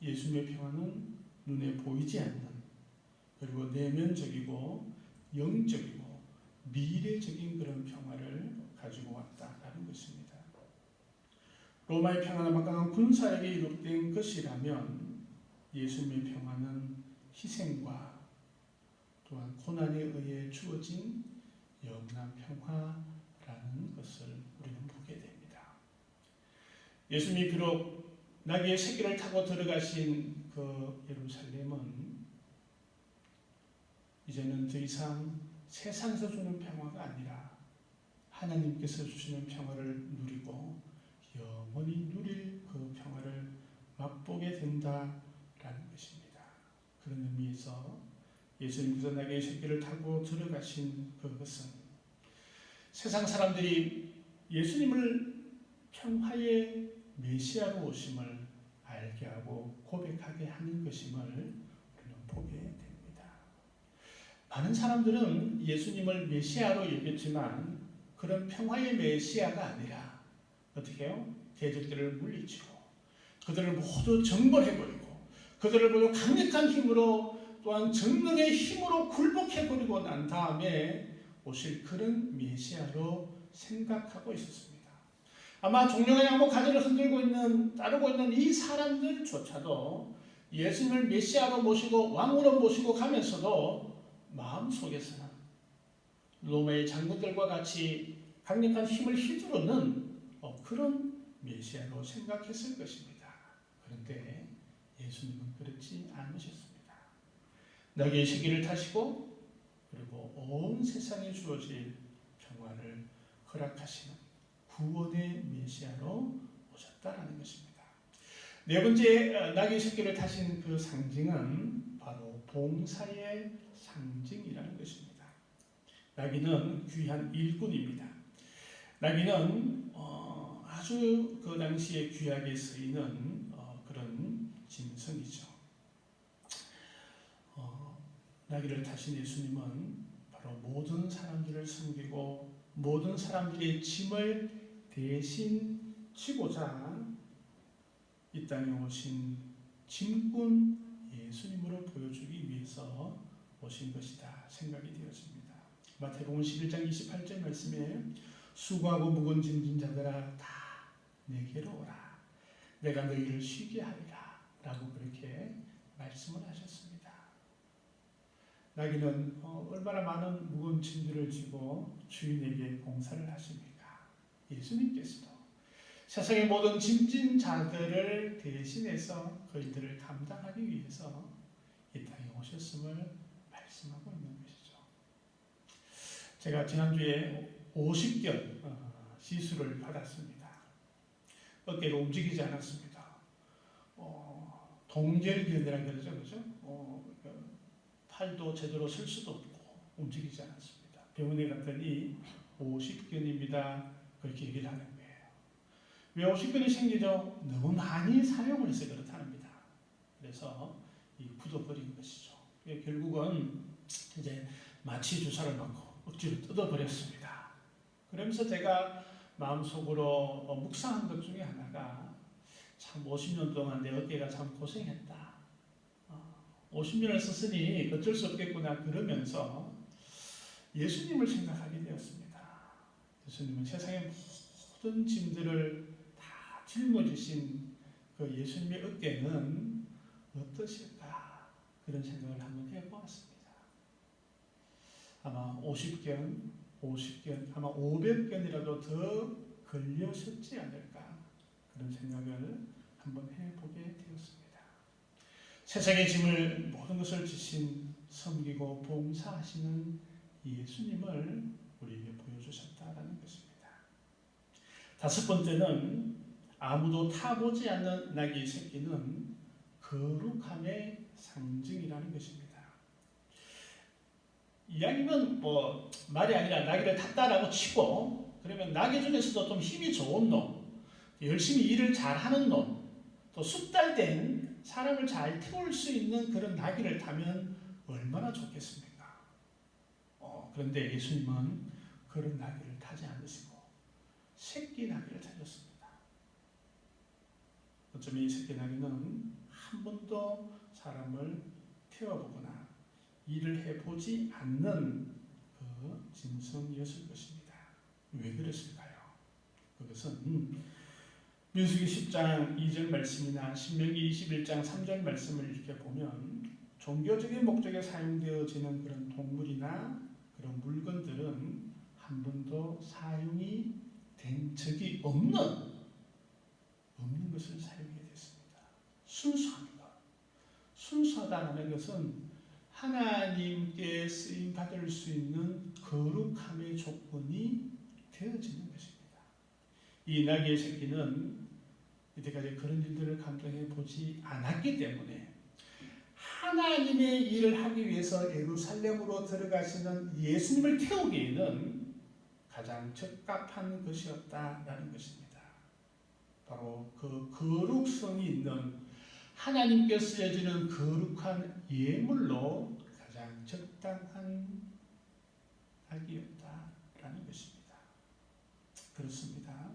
예수님의 평화는 눈에 보이지 않는 그리고 내면적이고 영적이고 미래적인 그런 평화를 가지고 왔다라는 것입니다. 로마의 평화는 막강한 군사력에 이룩된 것이라면 예수님의 평화는 희생과 또한 고난에 의해 주어진 영원한 평화라는 것을 우리는 보게 됩니다. 예수님이 비록 나귀의 새끼를 타고 들어가신 그 예루살렘은 이제는 더 이상 세상에서 주는 평화가 아니라 하나님께서 주시는 평화를 누리고 영원히 누릴 그 평화를 맛보게 된다라는 것입니다. 그런 의미에서 예수님께서 나귀의 새끼를 타고 들어가신 그것은 세상 사람들이 예수님을 평화의 메시아로 오심을 알게 하고 고백하게 하는 것임을 우리는 보게 됩니다. 많은 사람들은 예수님을 메시아로 여겼지만 그런 평화의 메시아가 아니라 어떻게 해요? 대적들을 물리치고 그들을 모두 정벌해버리고 그들을 모두 강력한 힘으로 또한 정능의 힘으로 굴복해버리고 난 다음에 오실 그런 메시아로 생각하고 있었습니다. 아마 종려가 양목 가지를 흔들고 따르고 있는 이 사람들조차도 예수님을 메시아로 모시고 왕으로 모시고 가면서도 마음속에서는 로마의 장군들과 같이 강력한 힘을 휘두르는 그런 메시아로 생각했을 것입니다. 그런데 예수님은 그렇지 않으셨습니다. 나귀의 새끼를 타시고 그리고 온 세상에 주어질 평화를 허락하시는 구원의 메시아로 오셨다라는 것입니다. 네 번째, 나귀의 새끼를 타신 그 상징은 바로 봉사의 상징이라는 것입니다. 나귀는 귀한 일꾼입니다. 나귀는 아주 그 당시에 귀하게 쓰이는 그런 짐승이죠. 나귀를 타신 예수님은 바로 모든 사람들을 섬기고 모든 사람들의 짐을 대신 지고자 이 땅에 오신 짐꾼 예수님으로 보여주기 위해서 오신 것이다 생각이 되었습니다. 마태복음 11장 28절 말씀에 수고하고 무거운 짐진 자들아 다 내게로 오라 내가 너희를 쉬게 하리라 라고 그렇게 말씀을 하셨습니다. 나귀는 얼마나 많은 무거운 짐들을 지고 주인에게 봉사를 하십니까? 예수님께서도 세상의 모든 짐진 자들을 대신해서 그들을 감당하기 위해서 이 땅에 오셨음을 말씀하고 있는 것이죠. 제가 지난주에 50견 시술을 받았습니다. 어깨를 움직이지 않았습니다. 동절견이라고 그러죠, 그죠? 팔도 제대로 쓸 수도 없고 움직이지 않았습니다. 병원에 갔더니 50견입니다. 그렇게 얘기를 하는 거예요. 왜 50견이 생기죠? 너무 많이 사용을 해서 그렇답니다. 그래서 굳어버린 것이죠. 결국은 이제 마취 주사를 맞고 억지로 뜯어버렸습니다. 그러면서 제가 마음속으로 묵상한 것 중에 하나가 참 50년 동안 내 어깨가 참 고생했다. 50년을 썼으니 어쩔 수 없겠구나 그러면서 예수님을 생각하게 되었습니다. 예수님은 세상의 모든 짐들을 다 짊어지신 그 예수님의 어깨는 어떠실까 그런 생각을 한번 해보았습니다. 아마 50견, 아마 500견이라도 더 걸려셨지 않을까 그런 생각을 한번 해보게 되었습니다. 세상의 짐을 모든 것을 지신 섬기고 봉사하시는 예수님을 우리에게 보여주셨다라는 것입니다. 다섯 번째는 아무도 타보지 않는 나귀의 새끼는 거룩함의 상징이라는 것입니다. 이야기는 말이 아니라 나귀를 탔다라고 치고 그러면 나귀 중에서도 좀 힘이 좋은 놈, 열심히 일을 잘하는 놈, 또 숙달된 사람을 잘 태울 수 있는 그런 나귀를 타면 얼마나 좋겠습니까? 그런데 예수님은 그런 나귀를 타지 않으시고 새끼 나귀를 타셨습니다. 어쩌면 이 새끼 나귀는 한 번도 사람을 태워보거나 일을 해보지 않는 그 짐승이었을 것입니다. 왜 그랬을까요? 그것은 민수기 10장 2절 말씀이나 신명기 21장 3절 말씀을 이렇게 보면 종교적인 목적에 사용되어지는 그런 동물이나 그런 물건들은 한 번도 사용이 된 적이 없는 것을 사용하게 됐습니다. 순수한 것. 순수하다는 것은 하나님께 쓰임받을 수 있는 거룩함의 조건이 되어지는 것입니다. 이 나귀의 새끼는 이때까지 그런 일들을 감당해 보지 않았기 때문에 하나님의 일을 하기 위해서 예루살렘으로 들어가시는 예수님을 태우기에는 가장 적합한 것이었다라는 것입니다. 바로 그 거룩성이 있는 하나님께 쓰여지는 거룩한 예물로 가장 적당한 낙이었다라는 것입니다. 그렇습니다.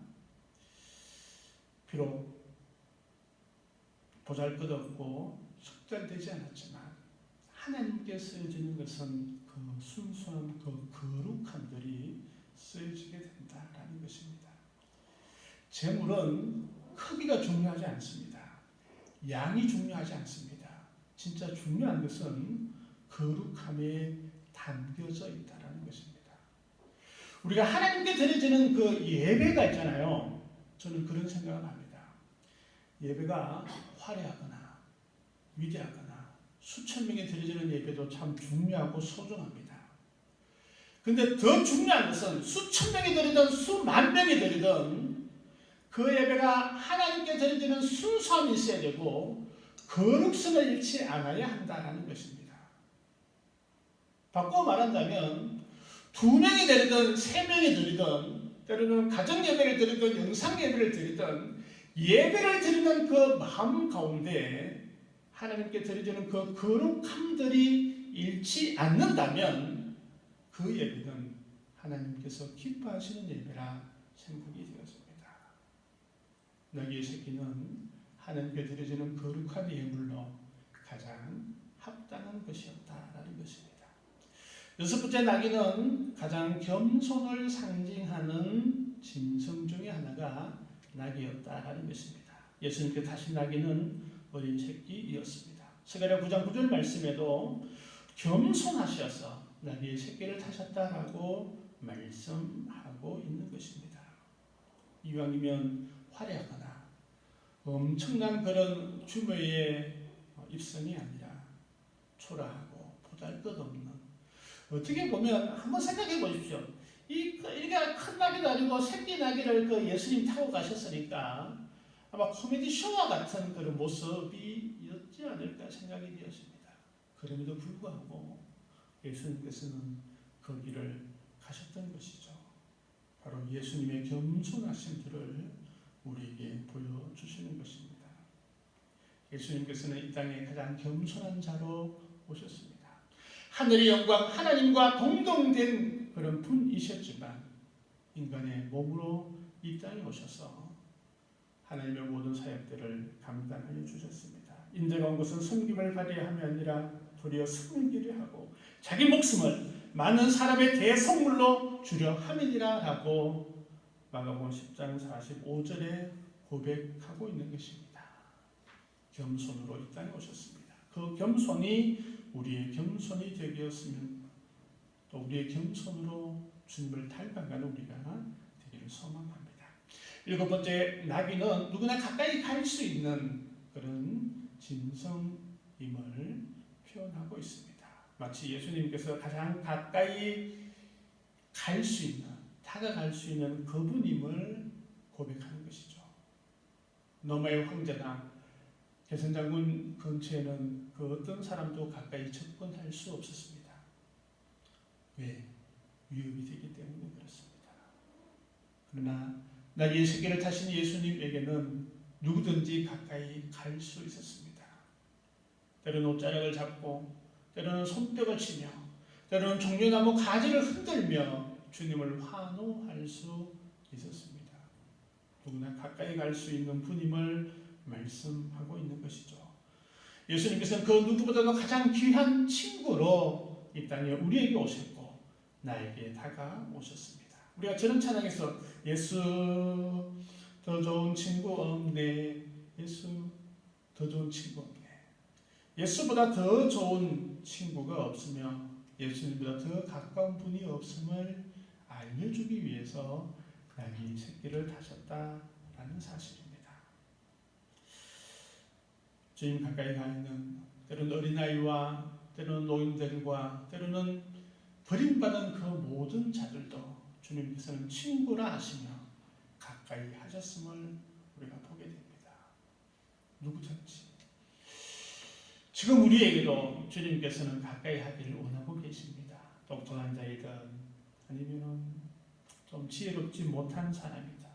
비록 보잘것없고 숙달되지 않았지만 하나님께 쓰여지는 것은 그 순수한 그 거룩함들이 쓰여지게 된다라는 것입니다. 재물은 크기가 중요하지 않습니다. 양이 중요하지 않습니다. 진짜 중요한 것은 거룩함에 담겨져 있다라는 것입니다. 우리가 하나님께 드려지는 그 예배가 있잖아요. 저는 그런 생각을 합니다. 예배가 화려하거나 위대하거나 수천 명이 드려지는 예배도 참 중요하고 소중합니다. 근데 더 중요한 것은 수천 명이 드리든 수만 명이 드리든 그 예배가 하나님께 드려지는 순수함이 있어야 되고 거룩성을 잃지 않아야 한다는 것입니다. 바꿔 말한다면 2명이 드리든 3명이 드리든 때로는 가정 예배를 드리든 영상 예배를 드리든 예배를 드리는 그 마음 가운데 하나님께 드려지는 그 거룩함들이 잃지 않는다면 그 예배는 하나님께서 기뻐하시는 예배라 생각이 되었습니다. 너희의 새끼는 하나님께 드려지는 거룩한 예물로 가장 합당한 것이었다라는 것입니다. 6번째 나귀는 가장 겸손을 상징하는 짐승 중에 하나가 나귀였다라는 것입니다. 예수님께 타신 나귀는 어린 새끼이었습니다. 스가랴 9장 9절 말씀에도 겸손하셔서 나귀의 새끼를 타셨다라고 말씀하고 있는 것입니다. 이왕이면 화려하거나 엄청난 그런 규모의 입성이 아니라 초라하고 보잘것없는, 어떻게 보면 한번 생각해 보십시오. 이렇게 큰 나귀도 아니고 새끼 나귀를 그 예수님 타고 가셨으니까 아마 코미디 쇼와 같은 그런 모습이었지 않을까 생각이 되었습니다. 그럼에도 불구하고 예수님께서는 그 길을 가셨던 것이죠. 바로 예수님의 겸손하심들을 우리에게 보여주시는 것입니다. 예수님께서는 이 땅에 가장 겸손한 자로 오셨습니다. 하늘의 영광, 하나님과 동등된 그런 분이셨지만 인간의 몸으로 이 땅에 오셔서 하나님의 모든 사역들을 감당하여 주셨습니다. 인자가 온 것은 섬김을 받아야 함이 아니라 도리어 섬기려 하고 자기 목숨을 많은 사람의 대성물로 주려 함이니라 라고 마가복음 10장 45절에 고백하고 있는 것입니다. 겸손으로 이 땅에 오셨습니다. 그 겸손이 우리의 겸손이 되었으면 또 우리의 겸손으로 주님을 닮아가는 우리가 되기를 소망합니다. 7번째 나귀는 누구나 가까이 갈 수 있는 그런 짐승임을 표현하고 있습니다. 마치 예수님께서 가장 가까이 갈 수 있는, 다가갈 수 있는 그분임을 고백하는 것이죠. 로마의 황제나 개선장군 근처에는 그 어떤 사람도 가까이 접근할 수 없었습니다. 왜? 위협이 되기 때문에 그렇습니다. 그러나 나귀의 새끼를 타신 예수님에게는 누구든지 가까이 갈 수 있었습니다. 때로는 옷자락을 잡고 때로는 손뼉을 치며 때로는 종려나무 가지를 흔들며 주님을 환호할 수 있었습니다. 누구나 가까이 갈 수 있는 분임을 말씀하고 있는 것이죠. 예수님께서는 그 누구보다도 가장 귀한 친구로 이 땅에 우리에게 오셨고 나에게 다가오셨습니다. 우리가 저런 찬양에서 예수 더 좋은 친구 없네, 예수 더 좋은 친구 없네, 예수보다 더 좋은 친구가 없으며 예수님보다 더 가까운 분이 없음을 알려주기 위해서 나귀 새끼를 타셨다라는 사실입니다. 주님 가까이 가 있는 때로는 어린아이와 때로는 노인들과 때로는 버림받은 그 모든 자들도 주님께서는 친구라 하시며 가까이 하셨음을 우리가 보게 됩니다. 누구든지 지금 우리에게도 주님께서는 가까이 하기를 원하고 계십니다. 똑똑한 자이든 아니면 좀 지혜롭지 못한 사람이든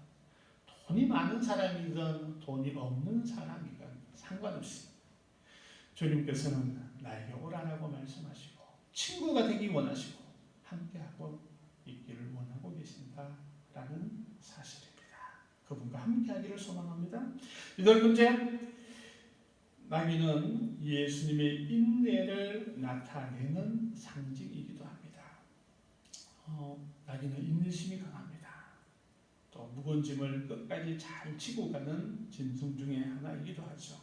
돈이 많은 사람이든 돈이 없는 사람이든 상관없이 주님께서는 나에게 오라라고 말씀하시고 친구가 되기 원하시고 함께하고 있기를 원하고 계신다라는 사실입니다. 그분과 함께하기를 소망합니다. 8번째, 나귀는 예수님의 인내를 나타내는 상징이기도 합니다. 나귀는 인내심이 강합니다. 또 무거운 짐을 끝까지 잘 지고 가는 짐승 중에 하나이기도 하죠.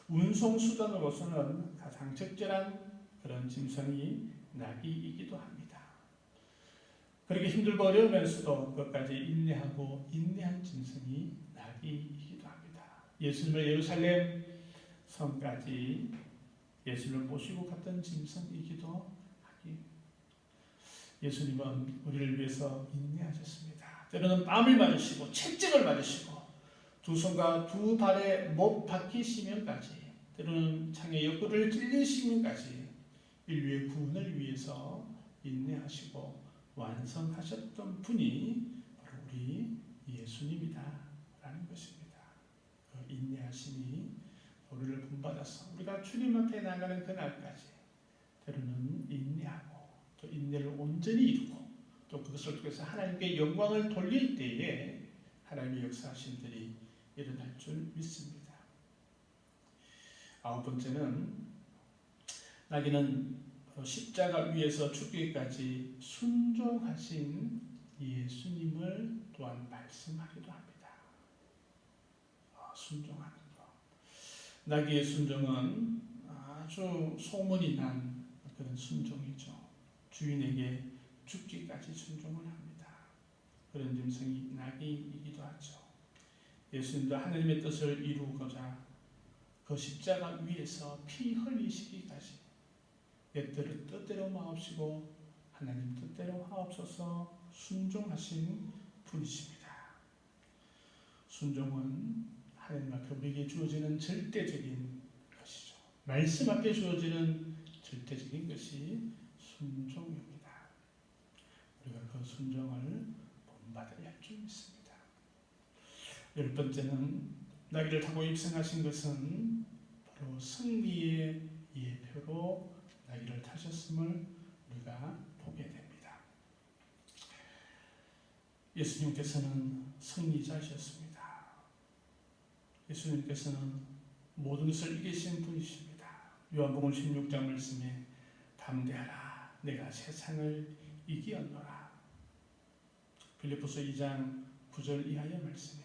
운송수단으로서는 가장 적절한 그런 짐승이 나귀이기도 합니다. 그렇게 힘들고 어려우면서도 그것까지 인내하고 인내한 짐승이 나귀이기도 합니다. 예수님을 예루살렘 성까지 예수님을 모시고 갔던 짐승이기도 하기. 예수님은 우리를 위해서 인내하셨습니다. 때로는 땀을 맞으시고 채찍을 맞으시고 두 손과 두 발에 못 박히시면까지, 때로는 창에 옆구리를 찔리시면까지 인류의 구원을 위해서 인내하시고 완성하셨던 분이 바로 우리 예수님이다라는 것입니다. 그 인내하심이 우리를 본받아서 우리가 주님 앞에 나가는 그날까지 때로는 인내하고 또 인내를 온전히 이루고 또 그것을 통해서 하나님께 영광을 돌릴 때에 하나님의 역사하심들이 일어날 줄 믿습니다. 아홉 번째는 나귀는 십자가 위에서 죽기까지 순종하신 예수님을 또한 말씀하기도 합니다. 순종하는 것. 나귀의 순종은 아주 소문이 난 그런 순종이죠. 주인에게 죽기까지 순종을 합니다. 그런 짐승이 나귀이기도 하죠. 예수님도 하나님의 뜻을 이루고자 그 십자가 위에서 피 흘리시기까지 내 뜻대로 마옵시고 하나님 뜻대로 하옵소서 순종하신 분이십니다. 순종은 하나님 앞에 우리에게 주어지는 절대적인 것이죠. 말씀 앞에 주어지는 절대적인 것이 순종입니다. 우리가 그 순종을 본받아야 할 줄 믿습니다. 열 번째는 나귀를 타고 입성하신 것은 바로 승리의 예표로 나귀를 타셨음을 우리가 보게 됩니다. 예수님께서는 승리자이셨습니다. 예수님께서는 모든 것을 이기신 분이십니다. 요한복음 16장 말씀에 담대하라 내가 세상을 이기었노라. 빌립보서 2장 9절 이하의 말씀에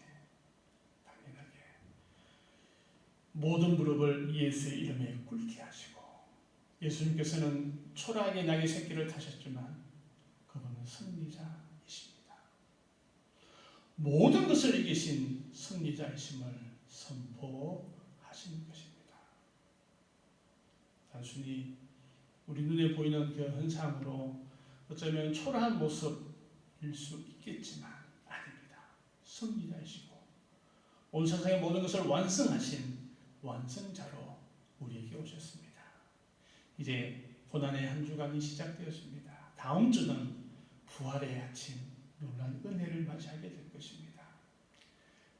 당연하게 모든 무릎을 예수의 이름에 꿇게 하시고, 예수님께서는 초라하게 나귀 새끼를 타셨지만 그분은 승리자이십니다. 모든 것을 이기신 승리자이심을 선포하시는 것입니다. 단순히 우리 눈에 보이는 그 현상으로 어쩌면 초라한 모습일 수 있겠지만 아닙니다. 승리자이시고 온 세상의 모든 것을 완성하신 완성자로 우리에게 오셨습니다. 이제 고난의 한 주간이 시작되었습니다. 다음 주는 부활의 아침, 놀라운 은혜를 맞이하게 될 것입니다.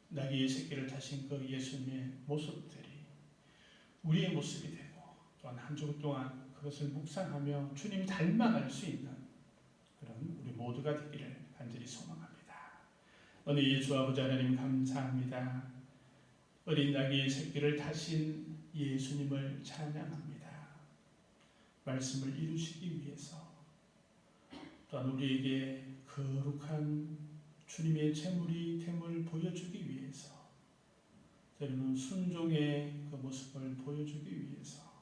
나귀의 새끼를 타신 그 예수님의 모습들이 우리의 모습이 되고, 또한 한 주 동안 그것을 묵상하며 주님 닮아갈 수 있는 그런 우리 모두가 되기를 간절히 소망합니다. 은혜의 주 아버지 하나님 감사합니다. 어린 나귀의 새끼를 타신 예수님을 찬양합니다. 말씀을 이루시기 위해서, 또한 우리에게 거룩한 주님의 됨을 보여주기 위해서, 때로는 순종의 그 모습을 보여주기 위해서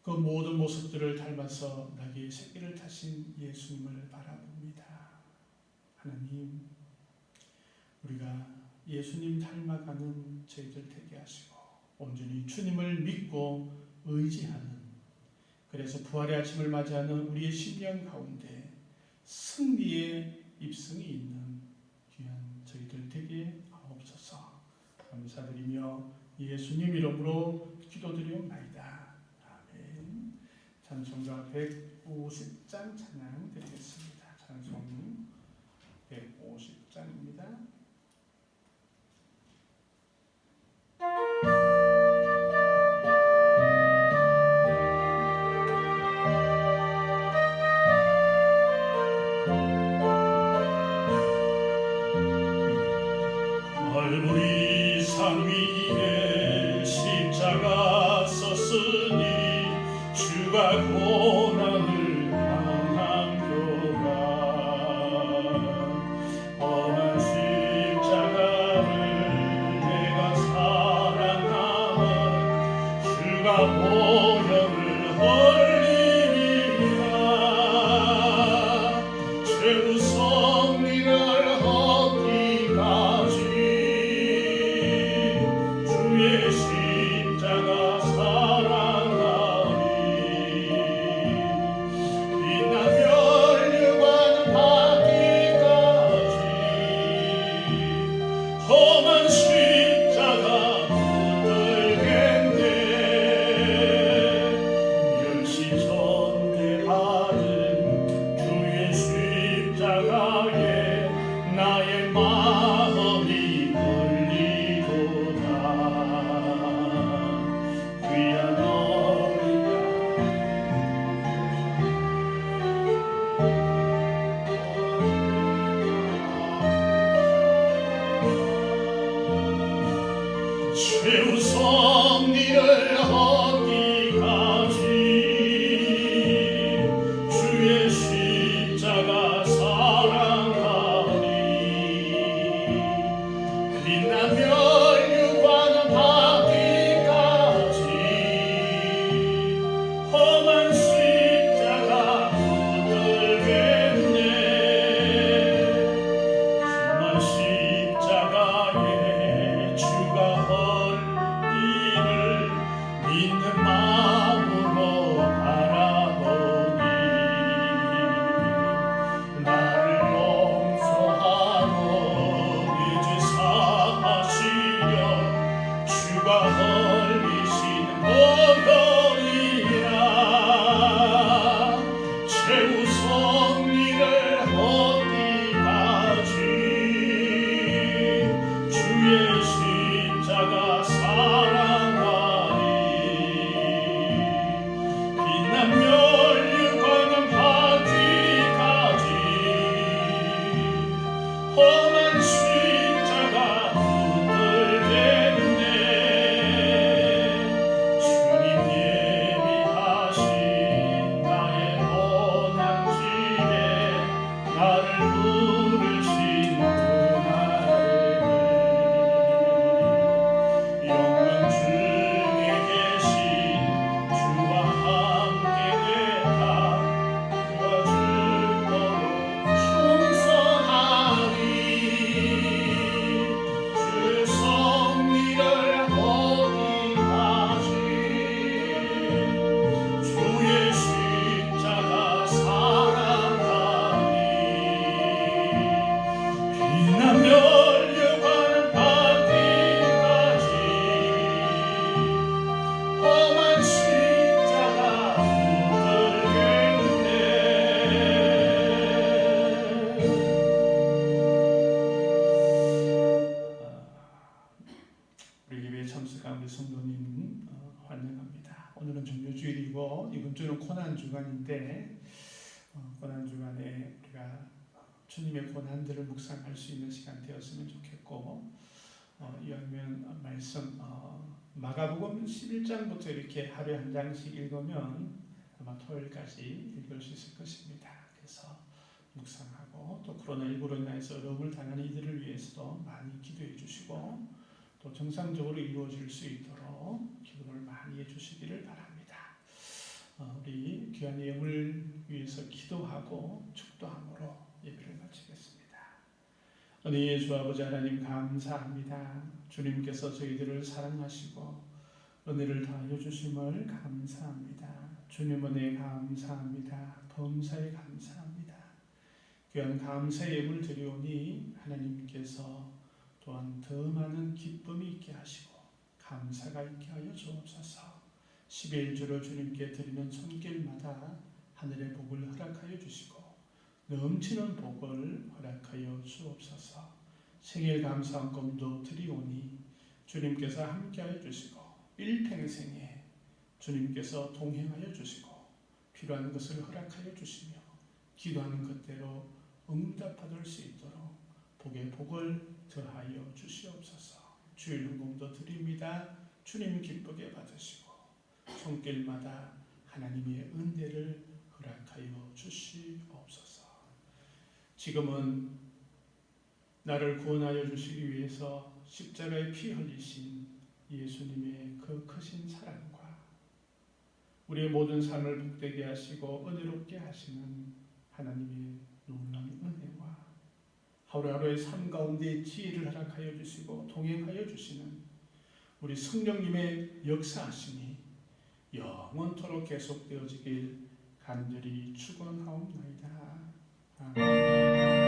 그 모든 모습들을 닮아서 나귀의 새끼를 타신 예수님을 바라봅니다. 하나님, 우리가 예수님 닮아가는 저희들 되게 하시고 온전히 주님을 믿고 의지하는, 그래서 부활의 아침을 맞이하는 우리의 심령 가운데 승리의 입성이 있는 귀한 저희들 되게 하옵소서. 감사드리며 예수님 이름으로 기도드리옵나이다. 아멘. 찬송가 150장 찬양 드리겠습니다. 찬송 150장입니다. 갈보리 산 위에 십자가 섰으니 주가 고난을 당함도다. 험한 십자가를 내가 사랑하면 주가 보혈을 흘리리라. 주일이고 이번 주는 고난 주간인데 고난 주간에 우리가 주님의 고난들을 묵상할 수 있는 시간 되었으면 좋겠고 이왕이면 말씀 마가복음 11장부터 이렇게 하루에 한 장씩 읽으면 아마 토요일까지 읽을 수 있을 것입니다. 그래서 묵상하고 또 코로나19로 인해서 어려움을 당하는 이들을 위해서도 많이 기도해 주시고 또 정상적으로 이루어질 수 있도록 기도를 많이 해주시기를 바랍니다. 우리 귀한 예물 위해서 기도하고 축도함으로 예배를 마치겠습니다. 은혜의 주 아버지 하나님 감사합니다. 주님께서 저희들을 사랑하시고 은혜를 다하여 주심을 감사합니다. 주님 은혜 감사합니다. 범사에 감사합니다. 귀한 감사의 예물 드리오니 하나님께서 또한 더 많은 기쁨이 있게 하시고 감사가 있게 하여 주옵소서. 11주로 주님께 드리는 손길마다 하늘의 복을 허락하여 주시고 넘치는 복을 허락하여 주옵소서. 생일 감사헌금도 드리오니 주님께서 함께하여 주시고 일평생에 주님께서 동행하여 주시고 필요한 것을 허락하여 주시며 기도하는 것대로 응답받을 수 있도록 복의 복을 더하여 주시옵소서. 주일 헌금도 드립니다. 주님 기쁘게 받으시고 손길마다 하나님의 은혜를 허락하여 주시옵소서. 지금은 나를 구원하여 주시기 위해서 십자가에 피 흘리신 예수님의 그 크신 사랑과 우리의 모든 삶을 복되게 하시고 은혜롭게 하시는 하나님의 놀라운 은혜와 하루하루의 삶 가운데 지혜를 허락하여 주시고 동행하여 주시는 우리 성령님의 역사하심이 영원토록 계속되어지길 간절히 축원하옵나이다. 아멘.